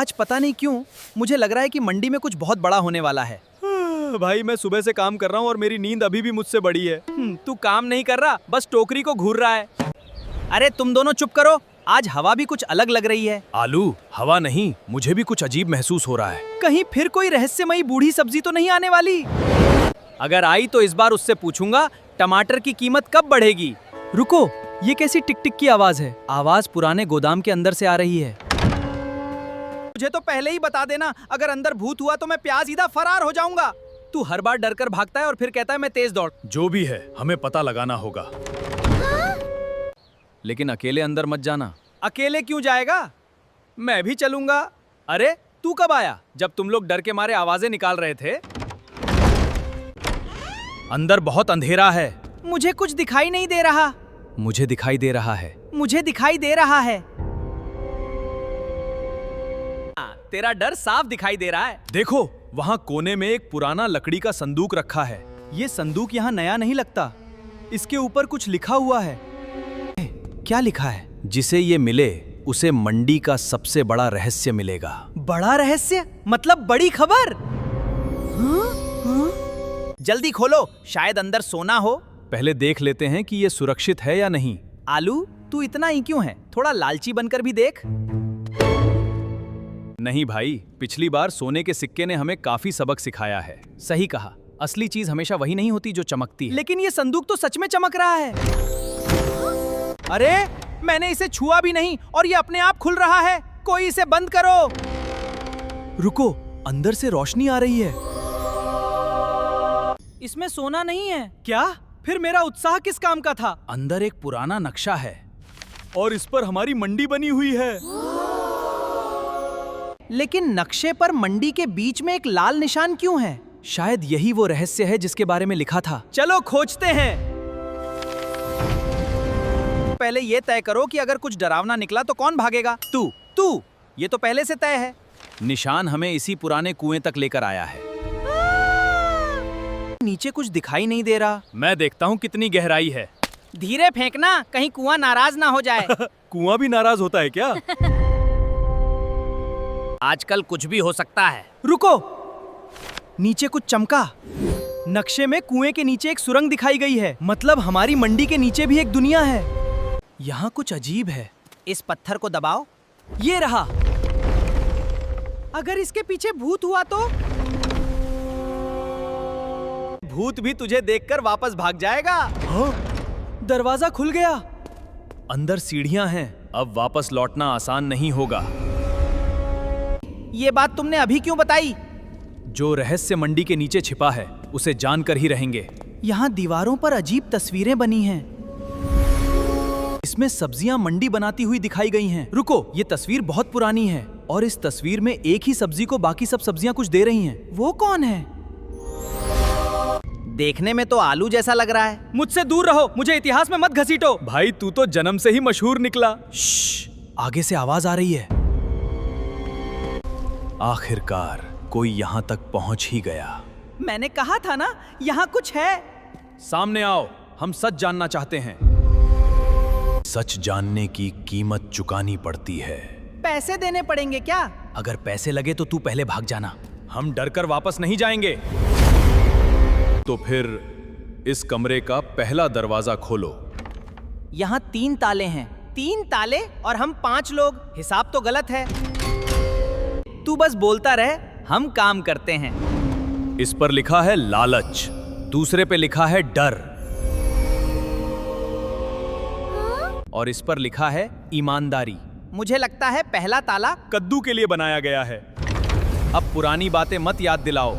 आज पता नहीं क्यों मुझे लग रहा है कि मंडी में कुछ बहुत बड़ा होने वाला है। भाई मैं सुबह से काम कर रहा हूँ और मेरी नींद अभी भी मुझसे बड़ी है। तू काम नहीं कर रहा, बस टोकरी को घूर रहा है। अरे तुम दोनों चुप करो, आज हवा भी कुछ अलग लग रही है। आलू, हवा नहीं, मुझे भी कुछ अजीब महसूस हो रहा है। कहीं फिर कोई रहस्यमयी बूढ़ी सब्जी तो नहीं आने वाली? अगर आई तो इस बार उससे पूछूंगा टमाटर की कीमत कब बढ़ेगी। रुको, ये कैसी टिक टिक की आवाज है? आवाज पुराने गोदाम के अंदर से आ रही है। मुझे तो पहले ही बता देना, अगर अंदर भूत हुआ तो मैं प्याज सीधा फरार हो जाऊंगा। तू हर बार डर कर भागता है और फिर कहता है मैं तेज दौड़। जो भी है, हमें पता लगाना होगा। लेकिन अकेले अंदर मत जाना। अकेले क्यों जाएगा? मैं भी चलूंगा। अरे तू कब आया? जब तुम लोग डर के मारे आवाजें निकाल रहे थे। अंदर बहुत अंधेरा है। मुझे कुछ दिखाई नहीं दे रहा। मुझे दिखाई दे रहा है। मुझे दिखाई दे रहा है। तेरा डर साफ दिखाई दे रहा है। देखो, वहाँ कोने में एक पुराना लकड़ी का संदूक रखा है। ये संदूक यहाँ नया नहीं लगता। इसके ऊपर कुछ लिखा हुआ है। क्या लिखा है? जिसे ये मिले उसे मंडी का सबसे बड़ा रहस्य मिलेगा। बड़ा रहस्य मतलब बड़ी खबर? जल्दी खोलो, शायद अंदर सोना हो। पहले देख लेते हैं कि ये सुरक्षित है या नहीं। आलू, तू इतना ही क्यों है? थोड़ा लालची बनकर भी देख। नहीं भाई, पिछली बार सोने के सिक्के ने हमें काफी सबक सिखाया है। सही कहा, असली चीज हमेशा वही नहीं होती जो चमकती है। लेकिन ये संदूक तो सच में चमक रहा है। अरे मैंने इसे छुआ भी नहीं और ये अपने आप खुल रहा है। कोई इसे बंद करो। रुको, अंदर से रोशनी आ रही है। इसमें सोना नहीं है। क्या? फिर मेरा उत्साह किस काम का था? अंदर एक पुराना नक्शा है और इस पर हमारी मंडी बनी हुई है। लेकिन नक्शे पर मंडी के बीच में एक लाल निशान क्यों है? शायद यही वो रहस्य है जिसके बारे में लिखा था। चलो खोजते हैं। पहले ये तय करो कि अगर कुछ डरावना निकला तो कौन भागेगा? तू। ये तो पहले से तय है। निशान हमें इसी पुराने कुएं तक लेकर आया है। नीचे कुछ दिखाई नहीं दे रहा। मैं देखता हूँ कितनी गहराई है। धीरे फेंकना, कहीं कुआं नाराज ना हो जाए। कुआं भी नाराज होता है क्या? आजकल कुछ भी हो सकता है। रुको, नीचे कुछ चमका। नक्शे में कुएं के नीचे एक सुरंग दिखाई गई है। मतलब हमारी मंडी के नीचे भी एक दुनिया है। यहाँ कुछ अजीब है। इस पत्थर को दबाओ। ये रहा। अगर इसके पीछे भूत हुआ तो? भूत भी तुझे देखकर वापस भाग जाएगा। हाँ? दरवाजा खुल गया। अंदर सीढ़ियां हैं। अब वापस लौटना आसान नहीं होगा। ये बात तुमने अभी क्यों बताई? जो रहस्य मंडी के नीचे छिपा है उसे जानकर ही रहेंगे। यहाँ दीवारों पर अजीब तस्वीरें बनी हैं। इसमें सब्जियां मंडी बनाती हुई दिखाई गई हैं। रुको, ये तस्वीर बहुत पुरानी है और इस तस्वीर में एक ही सब्जी को बाकी सब सब्जियां कुछ दे रही हैं। वो कौन है? देखने में तो आलू जैसा लग रहा है। मुझसे दूर रहो, मुझे इतिहास में मत घसीटो। भाई तू तो जन्म से ही मशहूर निकला। श्श्श, आगे से आवाज आ रही है। आखिरकार कोई यहाँ तक पहुँच ही गया। मैंने कहा था ना, यहाँ कुछ है। सामने आओ, हम सच जानना चाहते हैं। सच जानने की कीमत चुकानी पड़ती है। पैसे देने पड़ेंगे क्या? अगर पैसे लगे तो तू पहले भाग जाना। हम डरकर वापस नहीं जाएंगे। तो फिर इस कमरे का पहला दरवाजा खोलो। यहाँ 3 ताले हैं। 3 ताले और हम 5 लोग। हिसाब तो गलत है। तू बस बोलता रहे, हम काम करते हैं। इस पर लिखा है लालच, दूसरे पे लिखा है डर और इस पर लिखा है ईमानदारी। मुझे लगता है पहला ताला कद्दू के लिए बनाया गया है। अब पुरानी बातें मत याद दिलाओ।